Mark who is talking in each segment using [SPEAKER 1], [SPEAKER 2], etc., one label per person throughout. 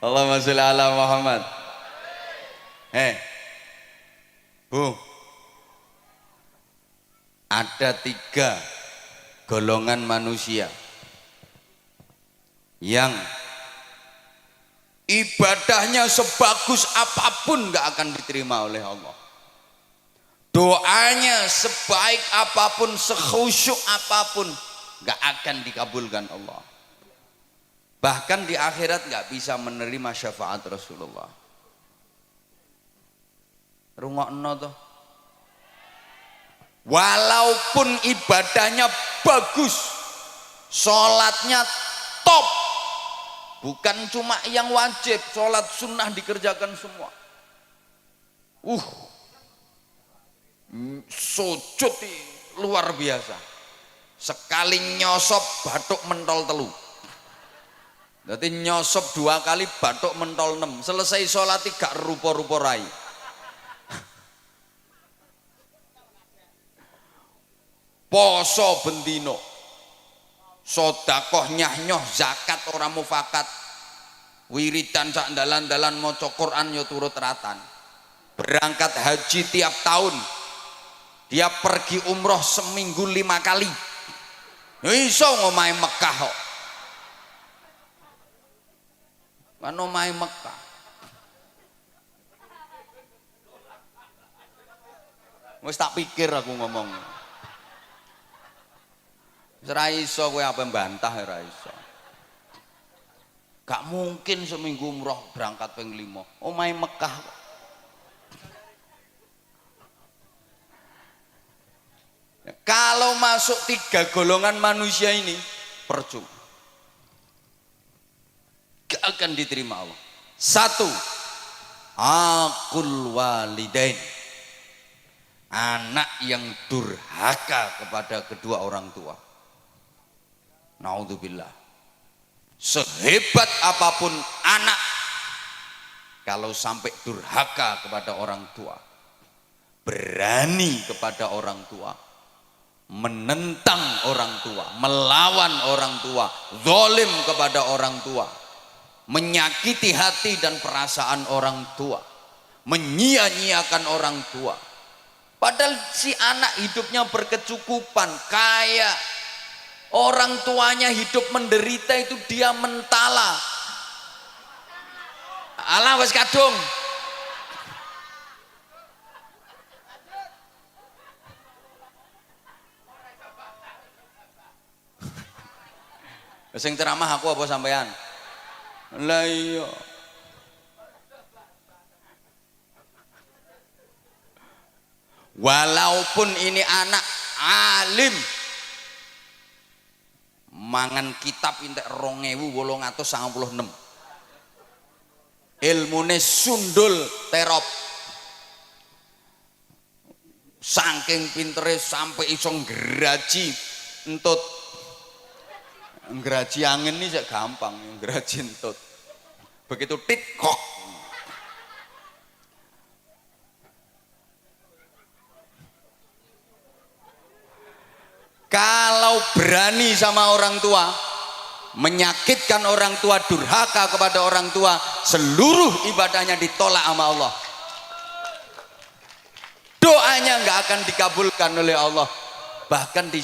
[SPEAKER 1] Allahumma sholli ala Muhammad. Bu, ada 3 golongan manusia yang ibadahnya sebagus apapun gak akan diterima oleh Allah. Doanya sebaik apapun, sekhusyuk apapun gak akan dikabulkan Allah. Bahkan di akhirat gak bisa menerima syafaat Rasulullah. Rungokno toh. Walaupun ibadahnya bagus, sholatnya top, bukan cuma yang wajib, sholat sunnah dikerjakan semua. Sujud luar biasa. Sekali nyosop batuk mentol telu. Berarti nyosop 2 kali batuk mentol 6. Selesai sholat gak rupa-rupa rai. Poso bendino, sodakoh nyah-nyoh, zakat orang mufakat, wiridan sak dalan-dalan maca Quran yo turut ratan. Berangkat haji tiap tahun, dia pergi umroh seminggu 5 kali. Iso ngomahe Mekah kok. Kan omahe Mekah. Wis tak pikir aku ngomong. Ora iso kowe apa mbantah ora iso. Gak mungkin seminggu umroh berangkat ping 5. Omahe Mekah. Kalau masuk 3 golongan manusia ini percuma. Gak akan diterima Allah. 1, aqul walidain. Anak yang durhaka kepada kedua orang tua. Naudzubillah. Sehebat apapun anak, kalau sampai durhaka kepada orang tua, berani kepada orang tua, menentang orang tua, melawan orang tua, zalim kepada orang tua, menyakiti hati dan perasaan orang tua, menyia-nyiakan orang tua, padahal si anak hidupnya berkecukupan, kaya, orang tuanya hidup menderita, itu dia mentala. Alah wes kadung. Sing ceramah aku apa sampean? Lah iya. Walaupun ini anak alim, mangan kitab entek 2896, ilmune sundul terop, saking pintere sampai iso ngraji entut. Ngraji angin ini gampang, ngraji entut. Begitu tit kok. Kalau berani sama orang tua, menyakitkan orang tua, durhaka kepada orang tua, seluruh ibadahnya ditolak sama Allah. Doanya nggak akan dikabulkan oleh Allah. Bahkan di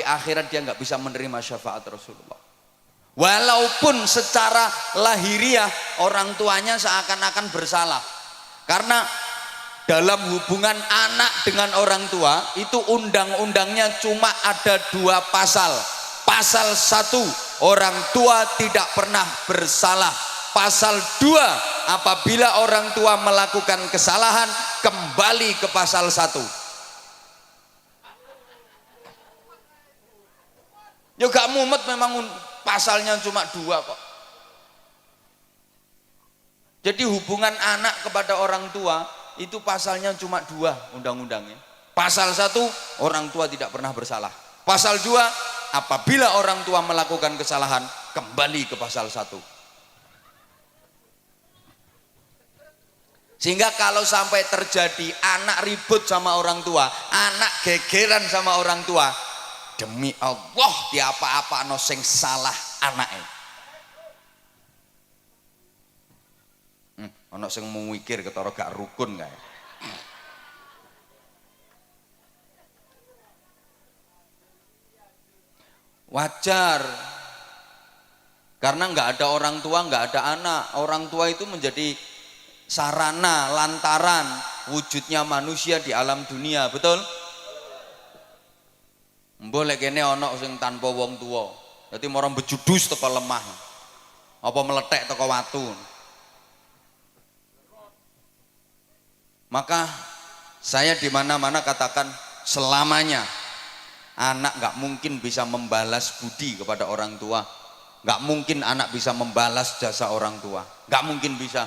[SPEAKER 1] akhirat dia nggak bisa menerima syafaat Rasulullah. Walaupun secara lahiriah orang tuanya seakan-akan bersalah, karena dalam hubungan anak dengan orang tua itu undang-undangnya cuma ada 2 pasal. Pasal 1, orang tua tidak pernah bersalah. Pasal 2, apabila orang tua melakukan kesalahan, kembali ke pasal 1. Ya gak mumet, memang pasalnya cuma 2 kok. Jadi hubungan anak kepada orang tua itu pasalnya cuma 2 undang-undangnya. Pasal 1, orang tua tidak pernah bersalah. Pasal 2, apabila orang tua melakukan kesalahan, kembali ke pasal 1. Sehingga kalau sampai terjadi anak ribut sama orang tua, anak gegeran sama orang tua, demi Allah di apa-apa no sing salah anaknya. Ana sing mikir ketara gak rukun kae. Wajar. Karena nggak ada orang tua, nggak ada anak. Orang tua itu menjadi sarana, lantaran wujudnya manusia di alam dunia, betul? Boleh kene ana sing tanpa wong tua. Dadi marang bejudus teko lemah. Apa meletek teko watu. Maka saya di mana-mana katakan selamanya anak nggak mungkin bisa membalas budi kepada orang tua. Nggak mungkin anak bisa membalas jasa orang tua, nggak mungkin bisa.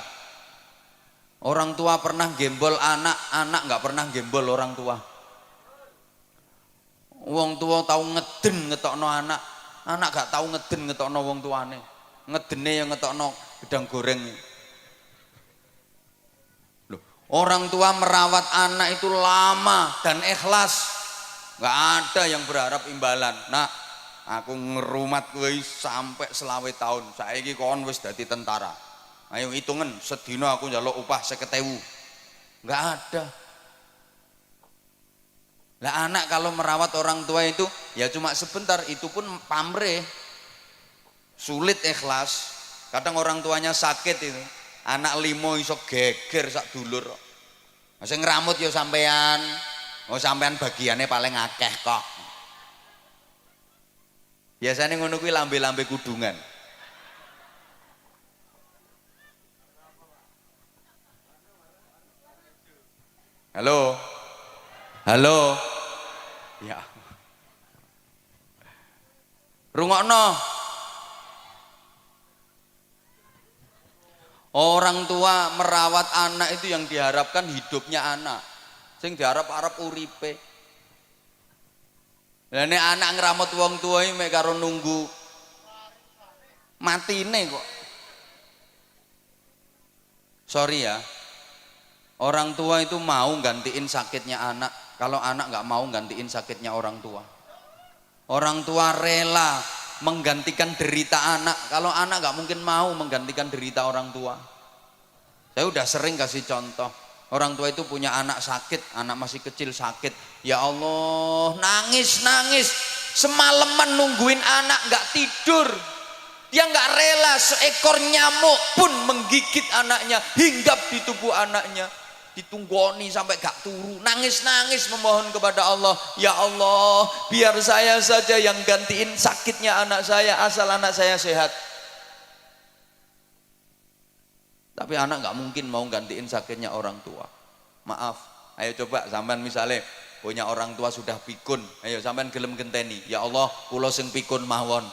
[SPEAKER 1] Orang tua pernah gembol anak, anak nggak pernah gembol orang tua. Wong tua tahu ngeden ngetokno anak, anak gak tahu ngeden ngetokno wong tuane. Ngedene yang ngetokno gedang goreng. Loh, orang tua merawat anak itu lama dan ikhlas, nggak ada yang berharap imbalan. Nah, aku ngerumat kowe sampai 20 tahun. Saiki kon wis dadi tentara. Ayo hitungan sedina aku njaluk upah 50.000. Enggak ada. Lah anak kalau merawat orang tua itu ya cuma sebentar, itu pun pamrih. Sulit ikhlas. Kadang orang tuanya sakit itu. Anak limo iso geger sak dulur. Sing ngramut ya sampean. Oh sampean bagiannya paling akeh kok. Biasanya ngono kuwi lambe-lambe kudungan. Halo. Halo. Ya. Rungokno. Orang tua merawat anak itu yang diharapkan hidupnya anak. Sing diharap-harap uripe. Lah nek anak ngramut wong tua iki mek karo nunggu matine kok. Sorry ya. Orang tua itu mau gantiin sakitnya anak. Kalau anak nggak mau gantiin sakitnya orang tua. Orang tua rela menggantikan derita anak. Kalau anak nggak mungkin mau menggantikan derita orang tua. Saya udah sering kasih contoh. Orang tua itu punya anak sakit, anak masih kecil sakit. Ya Allah, nangis. Semalaman nungguin anak nggak tidur. Dia nggak rela seekor nyamuk pun menggigit anaknya, hinggap di tubuh anaknya. Ditunggoni sampai gak turu, nangis memohon kepada Allah, ya Allah biar saya saja yang gantiin sakitnya anak saya asal anak saya sehat. Tapi anak gak mungkin mau gantiin sakitnya orang tua. Maaf, ayo coba sampean misalnya punya orang tua sudah pikun, ayo sampean gelem genteni, ya Allah kula sing pikun mawon.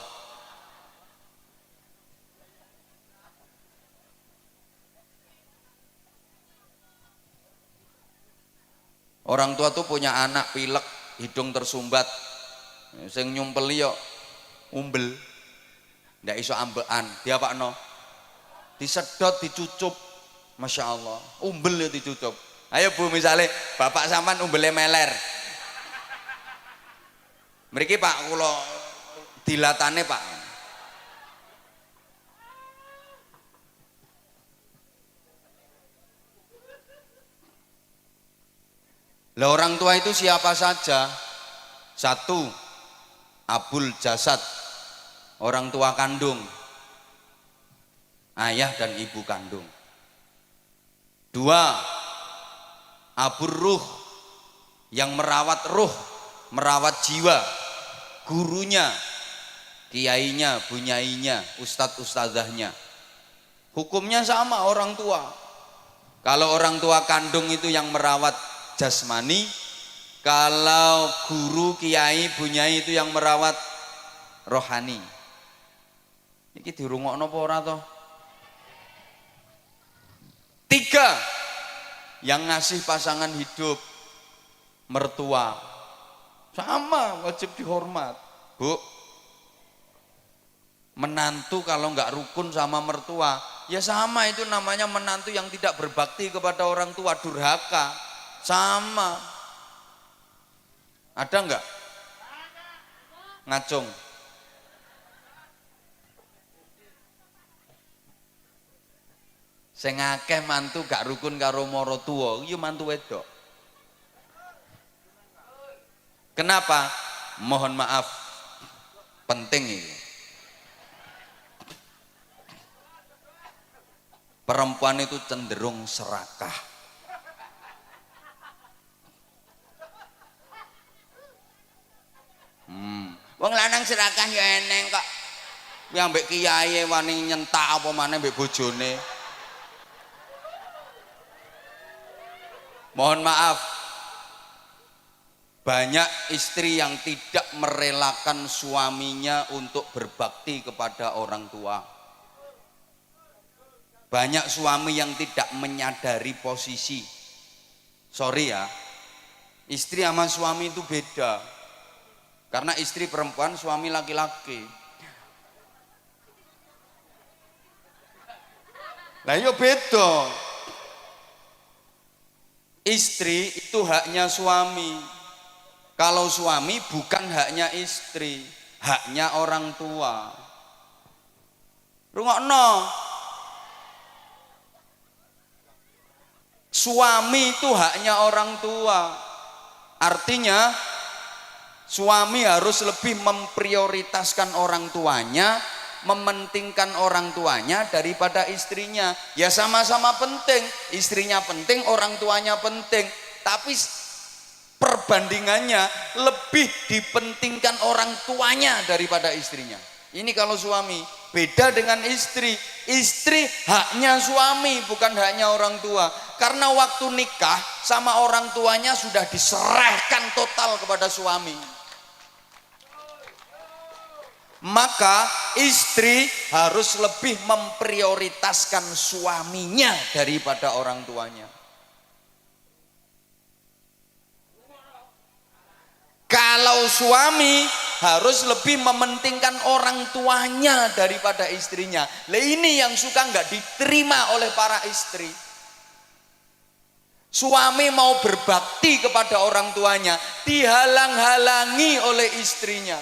[SPEAKER 1] Orang tua tuh punya anak pilek, hidung tersumbat, sing nyumpeli yo umbel, ndak iso ambekan, diapakno? Disedot, dicucup, masya Allah, umbel ya dicucup. Ayo bu, misalnya bapak sampean umbelnya meler, mriki pak kula dilatane pak. Lah orang tua itu siapa saja? Satu, abul jasad, orang tua kandung, ayah dan ibu kandung. Dua, abur ruh, yang merawat ruh, merawat jiwa, gurunya, kiainya, bunyainya, ustadz ustadzahnya. Hukumnya sama orang tua. Kalau orang tua kandung itu yang merawat jasmani, kalau guru, kiai, bunyai itu yang merawat rohani. Iki dirungokno apa ora toh? Tiga, yang ngasih pasangan hidup, mertua, sama wajib dihormat. Bu, menantu kalau nggak rukun sama mertua, ya sama itu namanya menantu yang tidak berbakti kepada orang tua, durhaka. Sama. Ada enggak? Ngacung. Sing akeh mantu gak rukun karo maratuwa ya mantu wedok. Kenapa? Mohon maaf, penting ini. Perempuan itu cenderung serakah. Wong lanang serakah ya eneng kok. Yang mbek kiai wani nyentak apa maneh mbek bojone. Mohon maaf, banyak istri yang tidak merelakan suaminya untuk berbakti kepada orang tua. Banyak suami yang tidak menyadari posisi. Sorry ya, istri sama suami itu beda. Karena istri perempuan, suami laki-laki. Lah yo beda. Istri itu haknya suami. Kalau suami bukan haknya istri, haknya orang tua. Rungokno. Suami itu haknya orang tua. Artinya suami harus lebih memprioritaskan orang tuanya, mementingkan orang tuanya daripada istrinya. Ya sama-sama penting, istrinya penting, orang tuanya penting, tapi perbandingannya lebih dipentingkan orang tuanya daripada istrinya. Ini kalau suami. Beda dengan istri. Istri haknya suami, bukan haknya orang tua. Karena waktu nikah sama orang tuanya sudah diserahkan total kepada suami. Maka istri harus lebih memprioritaskan suaminya daripada orang tuanya. Kalau suami harus lebih mementingkan orang tuanya daripada istrinya. Lah ini yang suka nggak diterima oleh para istri. Suami mau berbakti kepada orang tuanya, dihalang-halangi oleh istrinya.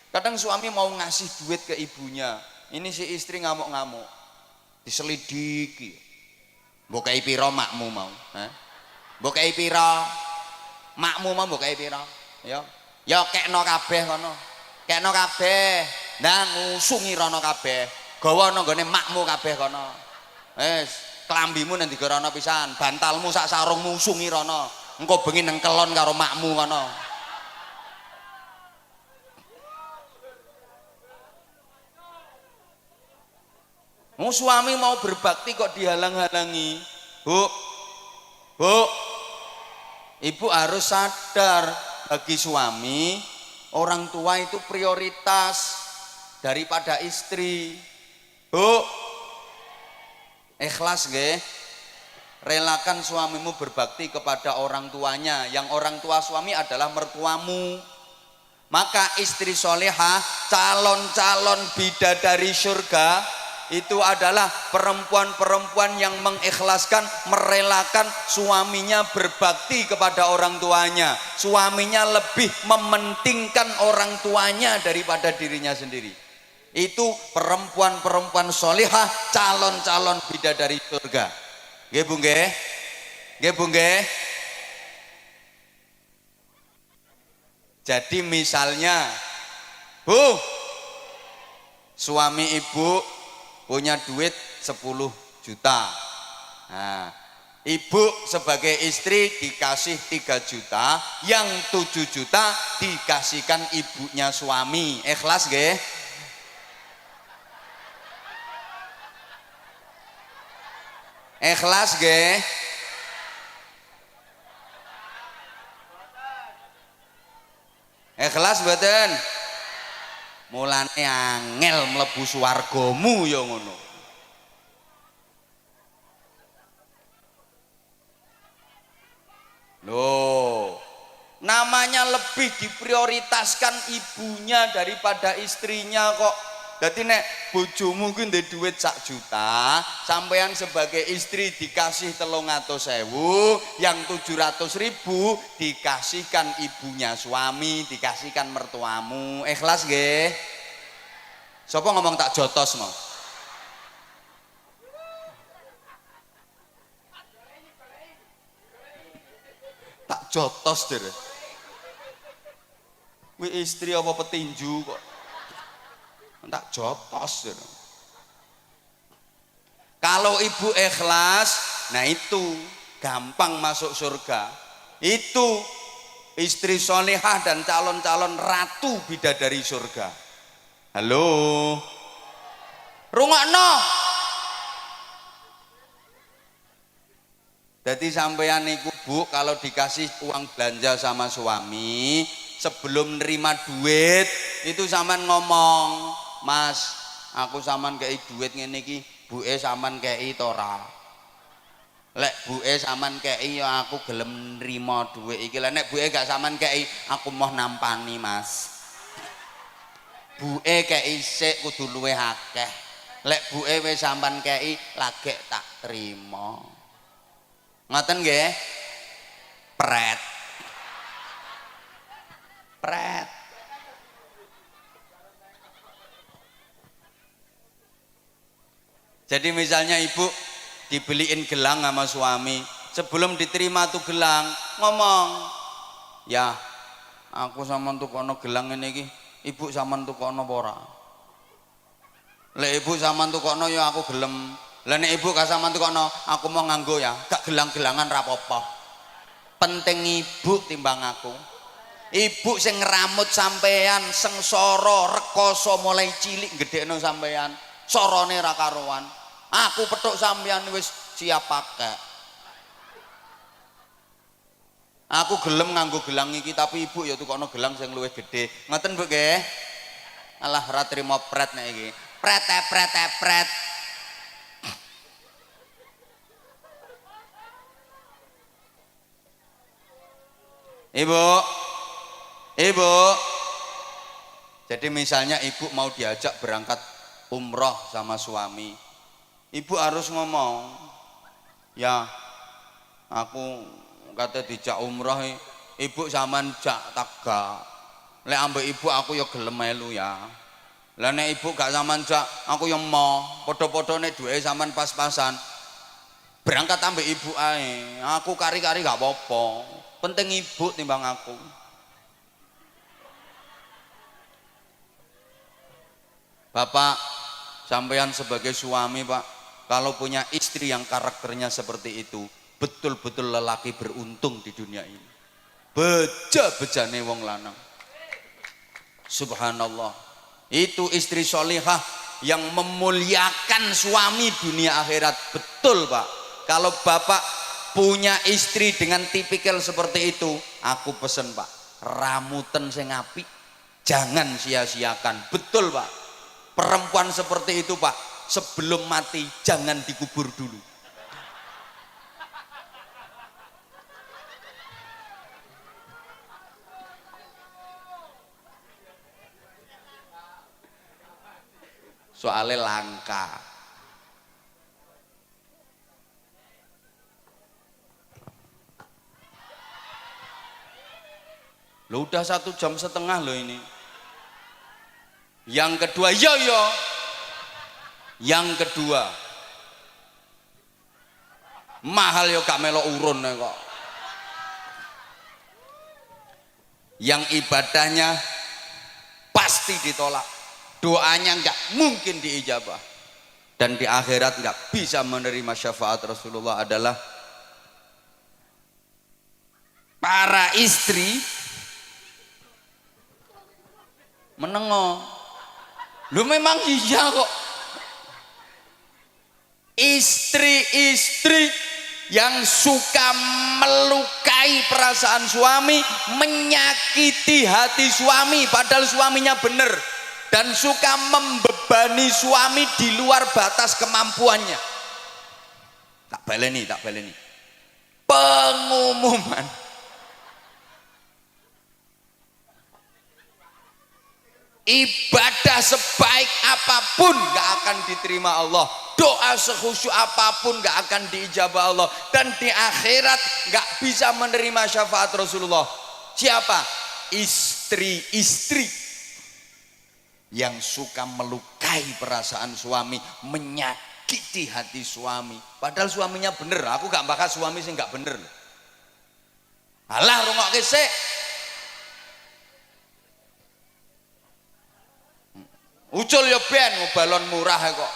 [SPEAKER 1] Kadang suami mau ngasih duit ke ibunya, ini si istri ngamuk-ngamuk, diselidiki. Mbok kei pira makmu mau? Mbok kei pira makmu mau? Mbok kei pira? Ya kekno kabeh kono. Kekno kabeh. Ndang ngusungi rono kabeh. Gawa nang gone makmu kabeh kono. Wis, klambimu nang digarono pisan, bantalmu sak sarungmu usungi rono. Engko bengi nang kelon karo makmu kono. Suami mau berbakti kok dihalang-halangi. Bu, ibu harus sadar, bagi suami orang tua itu prioritas daripada istri. Bu, ikhlas nggih, relakan suamimu berbakti kepada orang tuanya. Yang orang tua suami adalah mertuamu. Maka istri solehah, calon-calon bidadari surga itu adalah perempuan-perempuan yang mengikhlaskan, merelakan suaminya berbakti kepada orang tuanya. Suaminya lebih mementingkan orang tuanya daripada dirinya sendiri. Itu perempuan-perempuan solihah, calon-calon bidadari surga. Nggih Bu nggih? Nggih Bu nggih? Jadi misalnya, Bu, suami ibu punya duit 10 juta. Nah, ibu sebagai istri dikasih 3 juta, yang 7 juta dikasihkan ibunya suami. Ikhlas nggih? Ikhlas nggih? Ikhlas mboten? Mulane angel mlebu swargamu ya ngono. Loh, namanya lebih diprioritaskan ibunya daripada istrinya kok. Jadi nek bojomu kuwi ndek duit 1 juta, sampean sebagai istri dikasih 300.000, yang 700.000 dikasihkan ibunya suami, dikasihkan mertuamu. Ikhlas nggih? Sapa ngomong tak jotos mau? jotos deh. Kuwi istri apa petinju kok. Tak jotos deh. Kalau ibu ikhlas, nah itu gampang masuk surga. Itu istri solehah dan calon-calon ratu bidadari surga. Halo, rungokno. Jadi sampeyan niku Bu, kalau dikasih uang belanja sama suami, sebelum nerima duit itu sampean ngomong, Mas, aku sampean kei duit ngene iki, buke sampean kei to ora? Lek buke sampean kei ya aku gelem nrimo duit iki. Lah nek buke gak sampean kei, aku mau nampani, Mas. Buke kei sik kudu luwih akeh. Lek buke wis sampean kei, lagek tak trimo. Ngoten nggih? Pret. Pret. Jadi misalnya ibu dibeliin gelang sama suami, sebelum diterima tuh gelang ngomong, ya aku sama tukono gelang ini iki, ibu sama tukono pora. Lek ibu sama tukono ya aku gelem. Lah nek ibu gak sama tukono, aku mau nganggo ya, gak gelang-gelangan rapopo. Penting ibu timbang aku. Ibu sing ngeramut sampean, sengsara rekoso mulai cilik gedhekno sampean, sorone ra karuan. Aku petuk sampean wis siap pakai. Aku gelem nganggo gelang iki, tapi ibu ya tukono gelang sing luwih gedhe. Ngoten Bu nggih? Alah ra trimo pret nek iki. Pret. Ibu, jadi misalnya ibu mau diajak berangkat umroh sama suami, ibu harus ngomong, ya aku kata dijak umroh, ibu sampean jak taga, lek ambek ibu aku ya gelem melu ya, lah nek ibu gak sampean jak, aku yang mau, podo-podone duwe sampean pas-pasan, berangkat ambek ibu ae, aku kari-kari gak apa-apa, penting ibu timbang aku. Bapak, sampean sebagai suami Pak, kalau punya istri yang karakternya seperti itu, betul-betul lelaki beruntung di dunia ini. Beja-bejane wong lanang. Subhanallah. Itu istri solihah yang memuliakan suami dunia akhirat. Betul Pak. Kalau Bapak punya istri dengan tipikal seperti itu, aku pesen Pak, ramuten sing apik, jangan sia-siakan. Betul Pak. Perempuan seperti itu Pak, sebelum mati jangan dikubur dulu. Soalnya langka. Loh udah 1,5 jam loh ini. Yang kedua, yang kedua, mahal yo gak melo urun kok. Yang ibadahnya pasti ditolak, doanya nggak mungkin diijabah, dan di akhirat nggak bisa menerima syafaat Rasulullah adalah para istri menengok. Lu memang iya kok. Istri-istri yang suka melukai perasaan suami, menyakiti hati suami padahal suaminya benar, dan suka membebani suami di luar batas kemampuannya. Tak baleni. Pengumuman. Ibadah sebaik apapun gak akan diterima Allah, doa sekhusyuk apapun gak akan diijabah Allah, dan di akhirat gak bisa menerima syafaat Rasulullah. Siapa? Istri-istri yang suka melukai perasaan suami, menyakiti hati suami padahal suaminya bener. Aku gak bakal suami sih gak bener. Alah rungokke sik. Ucul ya ben balon murah kok.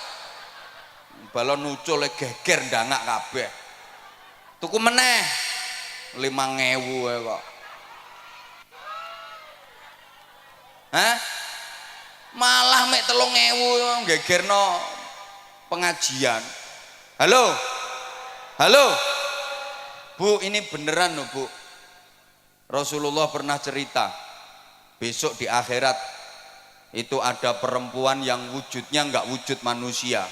[SPEAKER 1] Balon ucul geger ndangak kabeh. Tuku meneh 5.000 kok. Hah? Malah mek 3.000 gegerno pengajian. Halo? Halo? Bu, ini beneran loh Bu. Rasulullah pernah cerita, besok di akhirat itu ada perempuan yang wujudnya enggak wujud manusia,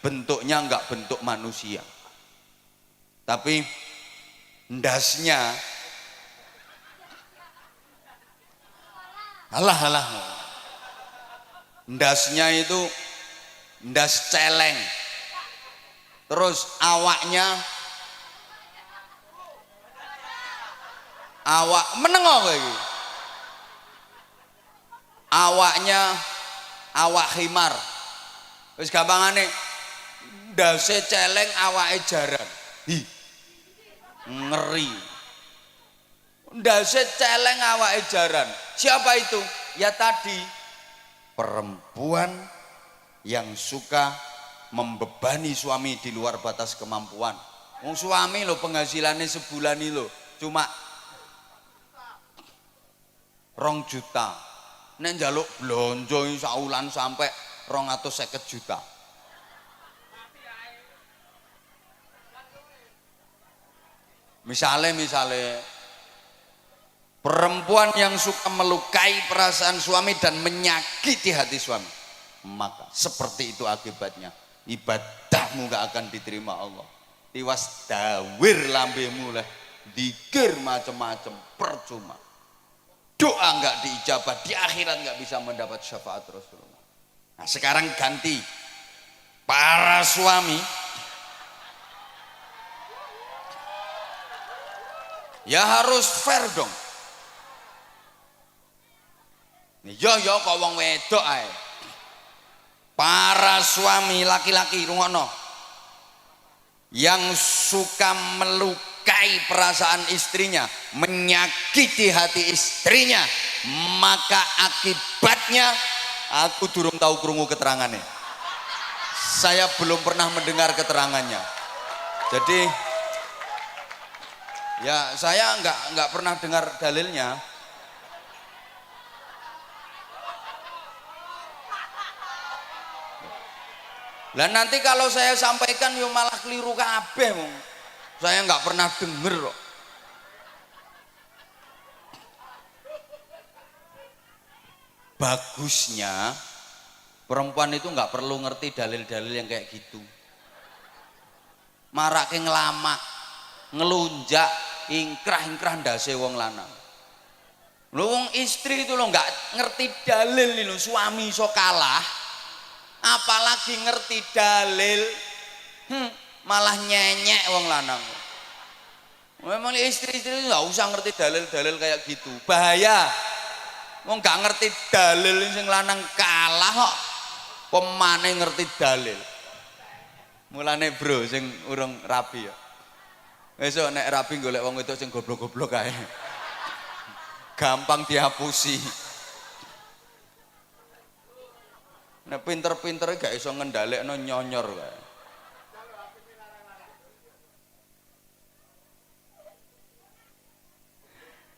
[SPEAKER 1] bentuknya enggak bentuk manusia, tapi ndasnya alah ndasnya itu ndas celeng, terus awak menengok lagi, awaknya awak khimar, wis gampangane ndase celeng awake jaran. Hi, ngeri. Ndase celeng awake jaran. Siapa itu? Ya tadi perempuan yang suka membebani suami di luar batas kemampuan. Wong suami lo penghasilannya sebulan ini lo cuma 2 juta. Nek njaluk blonjo saulan sampai 250 juta. Misalnya perempuan yang suka melukai perasaan suami dan menyakiti hati suami, maka seperti itu akibatnya, ibadahmu gak akan diterima Allah. Tiwas dawir lambemu lah, dikir macam-macam percuma, doa gak diijabah, di akhirat gak bisa mendapat syafaat Rasulullah. Nah sekarang ganti, para suami ya harus fair dong. Yo kok wong wedok ae. Para suami laki-laki rungokno. Yang suka melukai perasaan istrinya, menyakiti hati istrinya, maka akibatnya aku durung tahu krungu keterangannya. Saya belum pernah mendengar keterangannya. Jadi ya saya nggak pernah dengar dalilnya. Lah nanti kalau saya sampaikan yo malah keliru kabeh wong. Saya nggak pernah denger kok. Bagusnya perempuan itu nggak perlu ngerti dalil-dalil yang kayak gitu. Marake ngelama, ngelunjak, ingkrah ndase wong lanang. Lho wong istri itu lo nggak ngerti dalil lho, suami iso kalah. Apalagi ngerti dalil, malah nyenyek wong lanang. Memang istri-istri nggak usah ngerti dalil-dalil kayak gitu, bahaya. Wong nggak ngerti dalil sing lanang kalah kok, pemane ngerti dalil. Mulane bro, sing urung rapi ya. Besok nek rapi golek wong itu sing goblok-goblok kae, gampang dihapusi. Nek pinter-pintere gak iso ngendhalekno nyonyor kae.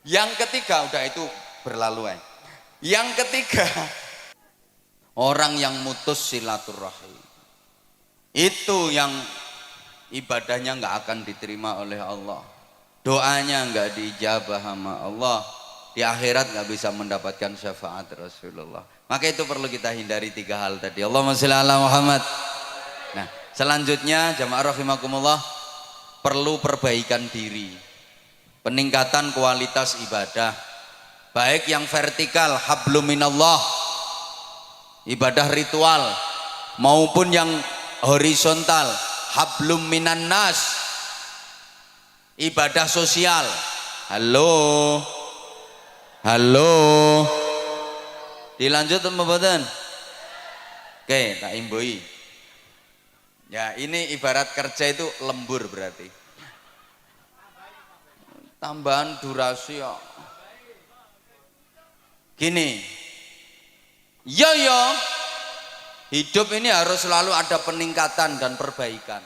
[SPEAKER 1] Yang ketiga udah itu berlalu. Yang ketiga, orang yang mutus silaturahim. Itu yang ibadahnya nggak akan diterima oleh Allah. Doanya nggak diijabah sama Allah. Di akhirat nggak bisa mendapatkan syafaat Rasulullah. Maka itu perlu kita hindari 3 hal tadi. Allahumma sholli ala Muhammad. Nah, selanjutnya jamaah rahimakumullah, perlu perbaikan diri. Peningkatan kualitas ibadah. Baik yang vertikal, hablum minallah, ibadah ritual, maupun yang horizontal, hablum minan nas, ibadah sosial. Halo. Dilanjut apa mboten? Oke, tak imbui. Ya, ini ibarat kerja itu lembur berarti. tambahan durasi ya. Gini, yo hidup ini harus selalu ada peningkatan dan perbaikan.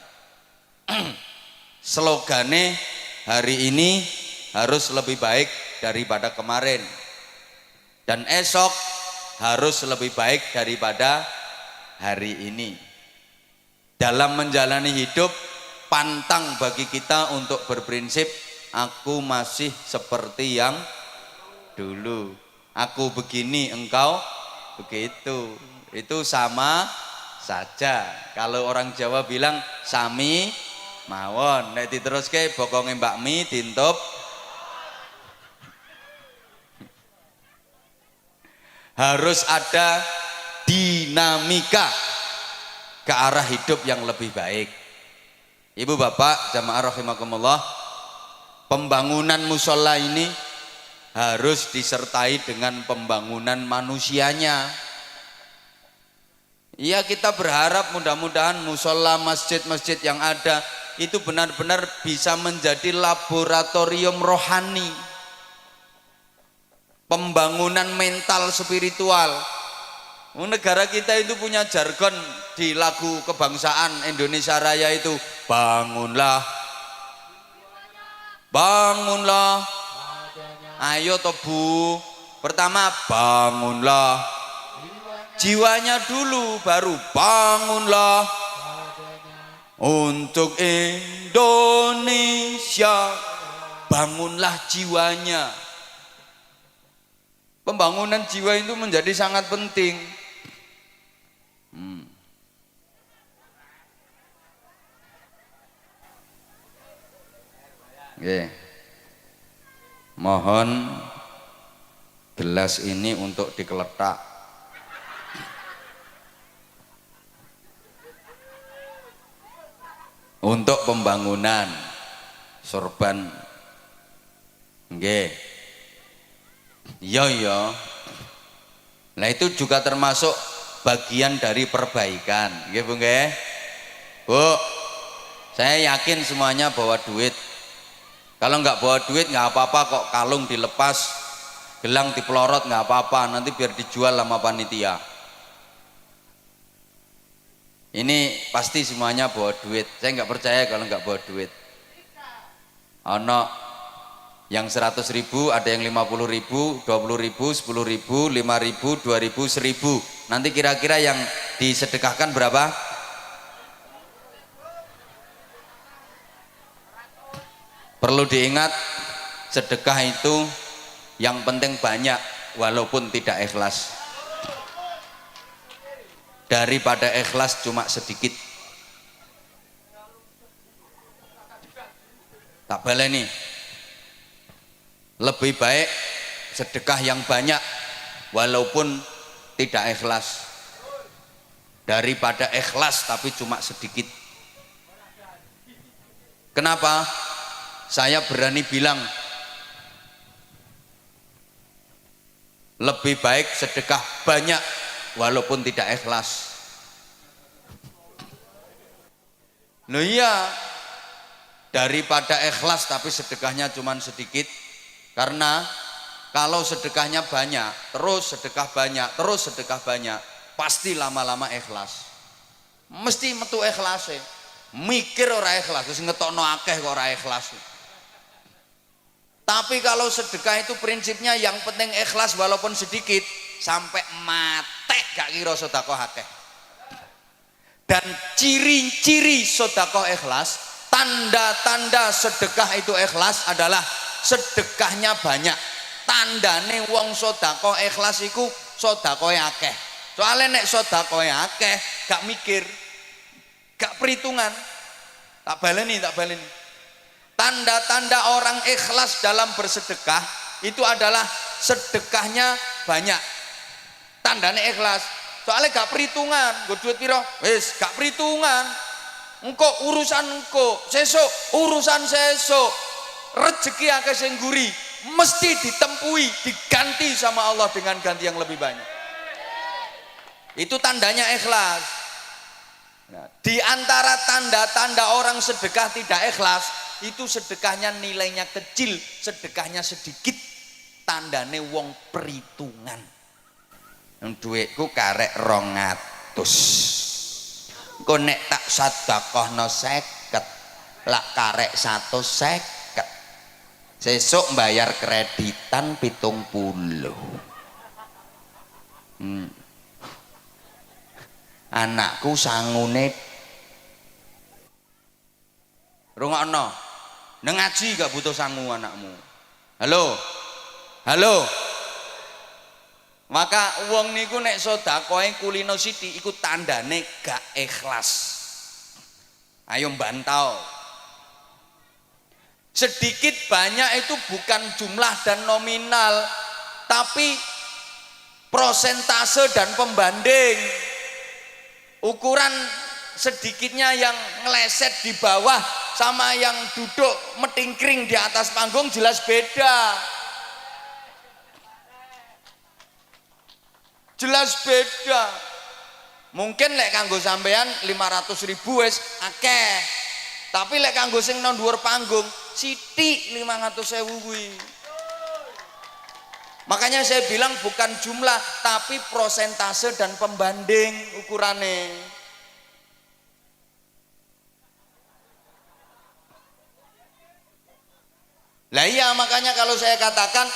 [SPEAKER 1] Slogane hari ini harus lebih baik daripada kemarin, dan esok harus lebih baik daripada hari ini. Dalam menjalani hidup, pantang bagi kita untuk berprinsip aku masih seperti yang dulu, aku begini engkau begitu. Itu sama saja. Kalau orang Jawa bilang sami mawon, nek diteruske bokonge Mbak Mi dintup. Harus ada dinamika ke arah hidup yang lebih baik. Ibu bapak jamaah rahimakumullah, pembangunan musola ini harus disertai dengan pembangunan manusianya. Iya, kita berharap mudah-mudahan musola masjid-masjid yang ada itu benar-benar bisa menjadi laboratorium rohani, pembangunan mental spiritual. Negara kita itu punya jargon di lagu kebangsaan Indonesia Raya itu, bangunlah, bangunlah, ayo toh Bu. Pertama bangunlah jiwanya dulu, baru bangunlah untuk Indonesia. Bangunlah jiwanya. Pembangunan jiwa itu menjadi sangat penting. Oke. Mohon gelas ini untuk dikeletak. Untuk pembangunan sorban. Nggih. Iya. Nah itu juga termasuk bagian dari perbaikan. Nggih Bu nggih. Bu, saya yakin semuanya bawa duit. Kalau nggak bawa duit nggak apa-apa kok, kalung dilepas, gelang dipelorot nggak apa-apa, nanti biar dijual sama panitia. Ini pasti semuanya bawa duit. Saya nggak percaya kalau nggak bawa duit. Ono yang 100.000, ada yang 50.000, 20.000, 10.000, 5.000, 2.000, 1.000. Nanti kira-kira yang disedekahkan berapa? Perlu diingat, sedekah itu yang penting banyak walaupun tidak ikhlas, daripada ikhlas cuma sedikit. Tak baleni, lebih baik sedekah yang banyak walaupun tidak ikhlas daripada ikhlas tapi cuma sedikit. Kenapa? Saya berani bilang lebih baik sedekah banyak walaupun tidak ikhlas. Loh iya, daripada ikhlas tapi sedekahnya cuma sedikit. Karena kalau sedekahnya banyak, terus sedekah banyak, terus sedekah banyak, pasti lama-lama ikhlas. Mesti metu ikhlas. Mikir ora ikhlas, terus ngetokno akeh kok ora ikhlas. Tapi kalau sedekah itu prinsipnya yang penting ikhlas walaupun sedikit, sampai mate gak kira sedekah akeh. Dan ciri-ciri sedekah ikhlas, tanda-tanda sedekah itu ikhlas adalah sedekahnya banyak. Tandane wong sedekah ikhlas iku sedekah akeh. Soalnya nek sedekah akeh gak mikir, gak perhitungan. Tak baleni. Tanda-tanda orang ikhlas dalam bersedekah itu adalah sedekahnya banyak. Tandanya ikhlas. Soalnya gak perhitungan, gue duit piro, wis gak perhitungan. Engko urusan engko, sesuk urusan sesuk. Rezeki akeh sing nguri, mesti ditempui, diganti sama Allah dengan ganti yang lebih banyak. Itu tandanya ikhlas. Nah, di antara tanda-tanda orang sedekah tidak ikhlas, itu sedekahnya nilainya kecil, sedekahnya sedikit, tandane wong perhitungan. Duitku karek 200, engko nek tak sedekahno 50, lak karek 150, sesuk bayar kreditan 70. Anakku sangune rungokno nang ngaji gak butuh sangu anakmu. Halo maka wong niku nek sedekahe kulino sithik iku tandane gak ikhlas. Ayo bantau. Sedikit banyak itu bukan jumlah dan nominal, tapi prosentase dan pembanding. Ukuran sedikitnya yang ngeleset di bawah sama yang duduk metingkring di atas panggung jelas beda. Jelas beda. Mungkin lek kanggo sampean 500.000 wis akeh. Tapi lek kanggo sing nang dhuwur panggung sithik 500.000 kuwi. Makanya saya bilang bukan jumlah tapi prosentase dan pembanding ukurannya. Lah iya, makanya kalau saya katakan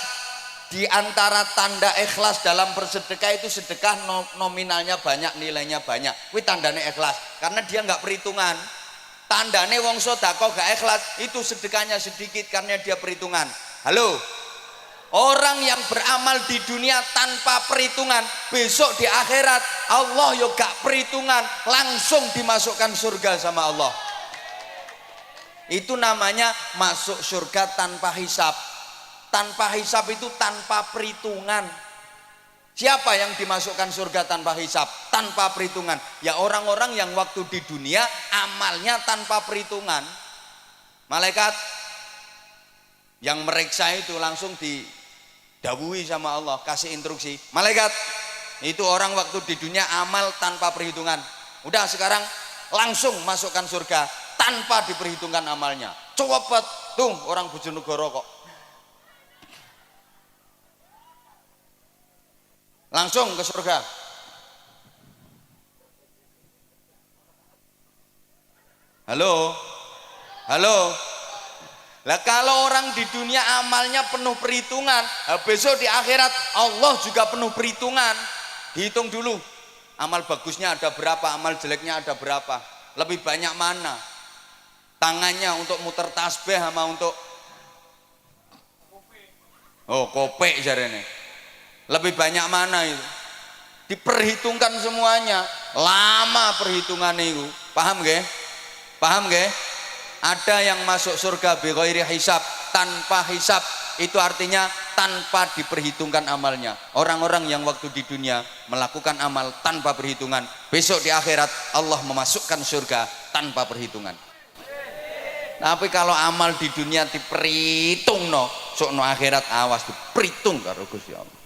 [SPEAKER 1] di antara tanda ikhlas dalam bersedekah itu sedekah nominalnya banyak, nilainya banyak. Kuwi tandane ikhlas karena dia nggak perhitungan. Tandane wong sedekah gak ikhlas itu sedekahnya sedikit karena dia perhitungan. Halo. Orang yang beramal di dunia tanpa perhitungan, besok di akhirat Allah yo gak perhitungan, langsung dimasukkan surga sama Allah. Itu namanya masuk surga tanpa hisab. Tanpa hisab itu tanpa perhitungan. Siapa yang dimasukkan surga tanpa hisab, tanpa perhitungan? Ya orang-orang yang waktu di dunia amalnya tanpa perhitungan. Malaikat yang meriksa itu langsung didhawuhi sama Allah, kasih instruksi. Malaikat, itu orang waktu di dunia amal tanpa perhitungan. Udah sekarang langsung masukkan surga tanpa diperhitungkan amalnya. Coba tuh orang Bojonegoro kok. Langsung ke surga. Halo. Lah kalau orang di dunia amalnya penuh perhitungan, besok di akhirat Allah juga penuh perhitungan. Dihitung dulu. Amal bagusnya ada berapa, amal jeleknya ada berapa. Lebih banyak mana? Tangannya untuk muter tasbih sama untuk kopek jarene. Lebih banyak mana itu? Diperhitungkan semuanya. Lama perhitungannya itu. Paham nggih? Paham nggih? Ada yang masuk surga bi ghairi hisab, tanpa hisab. Itu artinya tanpa diperhitungkan amalnya. Orang-orang yang waktu di dunia melakukan amal tanpa perhitungan, besok di akhirat Allah memasukkan surga tanpa perhitungan. Tapi kalau amal di dunia diperhitung sok no akhirat awas diperhitung karo Gusti Allah.